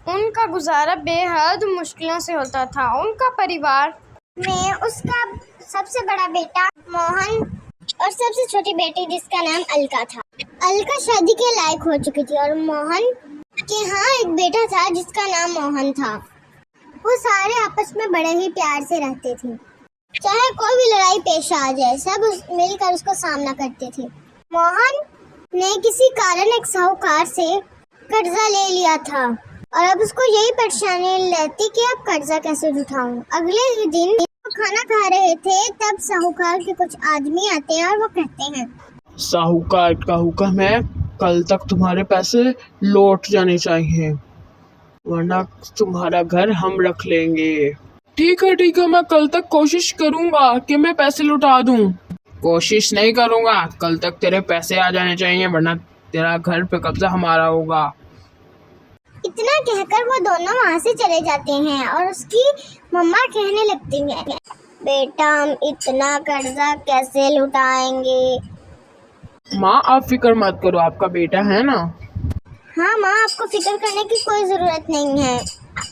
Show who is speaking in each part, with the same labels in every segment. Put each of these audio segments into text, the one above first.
Speaker 1: उनका गुजारा बेहद मुश्किलों से होता था। उनका परिवार
Speaker 2: में उसका सबसे बड़ा बेटा मोहन और सबसे छोटी बेटी जिसका नाम अलका था। अलका शादी के लायक हो चुकी थी और मोहन के यहाँ एक बेटा था जिसका नाम मोहन था। वो सारे आपस में बड़े ही प्यार से रहते थे। चाहे कोई भी लड़ाई पेश आ जाए, सब मिलकर उसका सामना करते थे। मोहन ने किसी कारण एक साहूकार से कर्जा ले लिया था और अब उसको यही परेशानी रहती कि अब कर्जा कैसे उठाऊं। अगले ही दिन वो खाना खा रहे थे, तब साहूकार के कुछ आदमी आते हैं और वो कहते हैं,
Speaker 3: साहूकार का हुक्म है, कल तक तुम्हारे पैसे लौट जाने चाहिए, वरना तुम्हारा घर हम रख लेंगे। ठीक है, मैं कल तक कोशिश करूंगा कि मैं पैसे लौटा दूं। कोशिश नहीं करूंगा, कल तक तेरे पैसे आ जाने चाहिए, वरना तेरा घर पे कब्जा हमारा होगा।
Speaker 2: इतना कहकर वो दोनों वहाँ से चले जाते हैं और उसकी मम्मा कहने लगती है, बेटा हम इतना कर्जा कैसे लुटाएंगे।
Speaker 3: माँ आप फिक्र मत करो, आपका बेटा है ना।
Speaker 2: हाँ माँ, आपको फिक्र करने की कोई जरूरत नहीं है,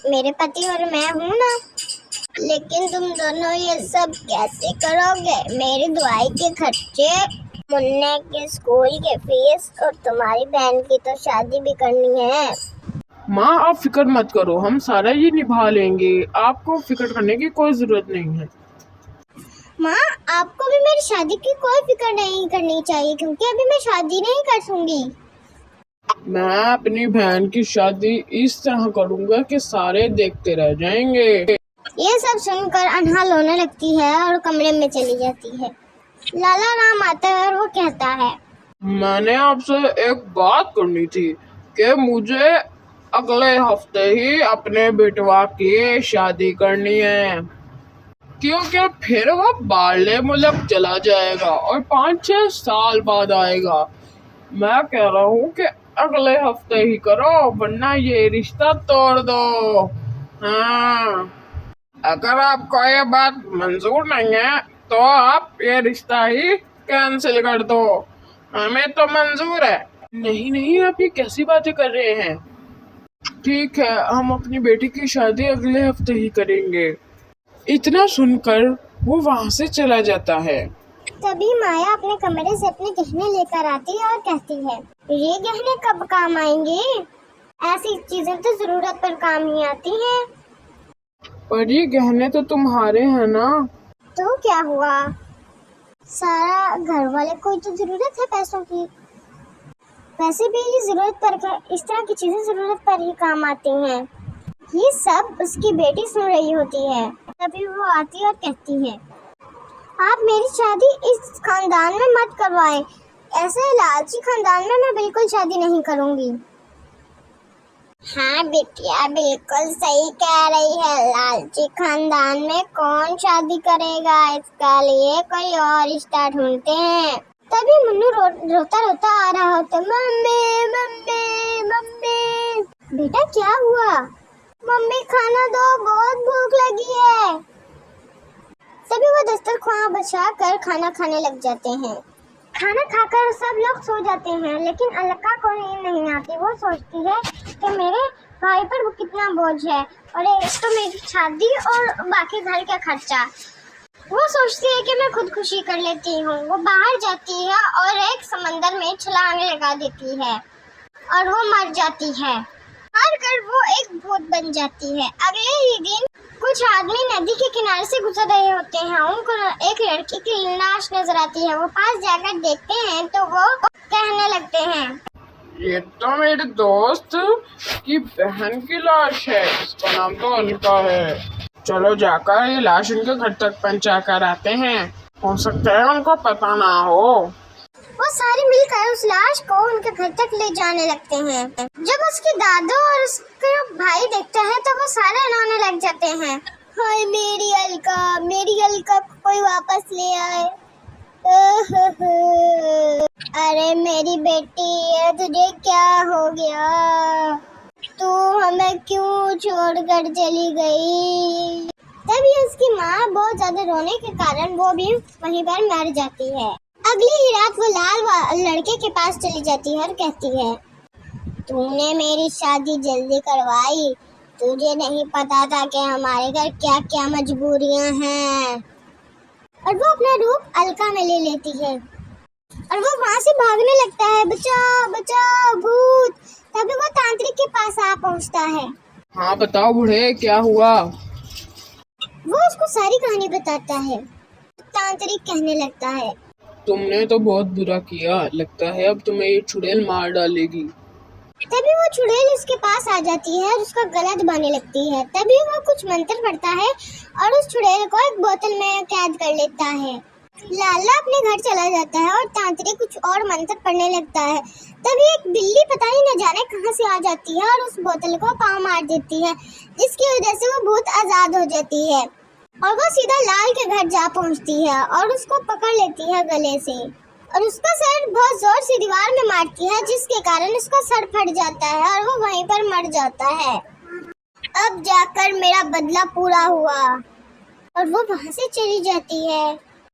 Speaker 2: मेरे पति और मैं हूँ ना। लेकिन तुम दोनों ये सब कैसे करोगे? मेरी दवाई के खर्चे, मुन्ने के स्कूल के फीस और तुम्हारी बहन की तो शादी भी करनी है।
Speaker 3: माँ आप फिक्र मत करो, हम सारा ये निभा लेंगे, आपको फिक्र करने की कोई जरूरत नहीं है।
Speaker 2: माँ आपको भी मेरी शादी की कोई फिक्र नहीं करनी चाहिए, क्योंकि अभी मैं शादी नहीं कर सूंगी।
Speaker 3: मैं अपनी बहन की शादी इस तरह करूंगा कि सारे देखते रह जाएंगे।
Speaker 2: ये सब सुनकर अनहा रोने लगती है और कमरे में चली जाती है। लाला राम आता है और वो कहता है,
Speaker 3: मैंने आपसे एक बात करनी थी कि मुझे अगले हफ्ते ही अपने बेटवा की शादी करनी है, क्योंकि फिर वो बाहरले मुल्क चला जाएगा और 5-6 साल बाद आएगा। मैं कह रहा हूँ कि अगले हफ्ते ही करो, वरना ये रिश्ता तोड़ दो। हाँ, अगर आपको ये बात मंजूर नहीं है तो आप ये रिश्ता ही कैंसिल कर दो, हमें तो मंजूर है। नहीं, आप ये कैसी बातें कर रहे हैं। ठीक है, हम अपनी बेटी की शादी अगले हफ्ते ही करेंगे। इतना सुनकर वो वहाँ से चला जाता है।
Speaker 2: तभी माया अपने कमरे से अपने गहने लेकर आती है और कहती है, ये गहने कब काम आएंगे? ऐसी चीजें तो जरूरत पर काम ही आती हैं।
Speaker 3: पर ये गहने तो तुम्हारे हैं ना।
Speaker 2: तो क्या हुआ, सारा घर वाले को तो जरूरत है पैसों की। वैसे भी ये जरूरत पर इस तरह की चीजें जरूरत पर ही काम आती हैं। ये सब उसकी बेटी सुन रही होती है। तभी वो आती है और कहती है, आप मेरी शादी इस खानदान में मत करवाएं। ऐसे लालची खानदान में मैं बिल्कुल शादी नहीं करूंगी। हाँ बिटिया बिल्कुल सही कह रही है, लालची खानदान में कौन शादी करेगा, इसका लिए कोई और रिश्ता ढूंढते हैं। तभी मुन्नू रोता रोता आ रहा होता, मम्मी मम्मी मम्मी। बेटा क्या हुआ? मम्मी खाना दो, बहुत भूख लगी है। तभी वो दस्तरख्वां बचा कर खाना खाने लग जाते हैं। खाना खाकर सब लोग सो जाते हैं, लेकिन अलका को नींद नहीं आती। वो सोचती है कि मेरे भाई पर वो कितना बोझ है और एक तो मेरी शादी और बाकी घर का खर्चा। वो सोचती है कि मैं खुदकुशी कर लेती हूँ। वो बाहर जाती है और एक समंदर में छलांग लगा देती है और वो मर जाती है। मर कर वो एक भूत बन जाती है। अगले ही दिन कुछ आदमी नदी के किनारे से गुजर रहे होते हैं। उनको एक लड़की की लाश नजर आती है। वो पास जाकर देखते हैं तो वो कहने लगते हैं,
Speaker 3: ये तो मेरे दोस्त की बहन की लाश है, इसका नाम तो अलका है। चलो जाकर ये लाश उनके घर तक पहुंचा कर आते हैं, हो सकता है उनको पता ना हो।
Speaker 2: वो सारे मिलकर उस लाश को उनके घर तक ले जाने लगते हैं। जब उसके दादू और उसका भाई देखता है तो वो सारे रोने लग जाते हैं। हाय मेरी अलका को कोई वापस ले आए। अरे मेरी बेटी, ये तुझे क्या हो गया? तू हमें क्यों छोड़कर चली गई? तभी उसकी माँ बहुत ज्यादा रोने के कारण वो भी वहीं पर मर जाती है। अगली ही रात वो लाल लड़के के पास चली जाती है और कहती है, तूने मेरी शादी जल्दी करवाई। तुझे नहीं पता था कि हमारे घर क्या क्या मजबूरियां हैं। और वो अपना रूप अलका में ले लेती है और वो वहाँ से भागने लगता है, बचाओ बचाओ भूत। तभी वो तांत्रिक के पास आ पहुँचता है।
Speaker 3: हाँ बताओ बूढ़े, क्या हुआ?
Speaker 2: वो उसको सारी कहानी बताता है। तांत्रिक कहने लगता है,
Speaker 3: तुमने तो बहुत बुरा किया, लगता है अब तुम्हें ये चुड़ैल मार डालेगी।
Speaker 2: तभी वो चुड़ैल उसके पास आ जाती है और उसका गला दबाने लगती है। तभी वो कुछ मंत्र पढ़ता है और उस चुड़ैल को एक बोतल में कैद कर लेता है। लाला अपने घर चला जाता है और तांत्रिक कुछ और मंत्र पढ़ने लगता है। तभी एक बिल्ली पता नहीं न जाने कहां से आ जाती है और उस बोतल को पाँव मार देती है, जिसकी वजह से वो भूत आजाद हो जाती है और वो सीधा लाल के घर जा पहुंचती है और उसको पकड़ लेती है गले से और उसका सर बहुत जोर से दीवार में मारती है, जिसके कारण उसका सर फट जाता है और वो वहीं पर मर जाता है। अब जाकर मेरा बदला पूरा हुआ और वो वहां से चली जाती है।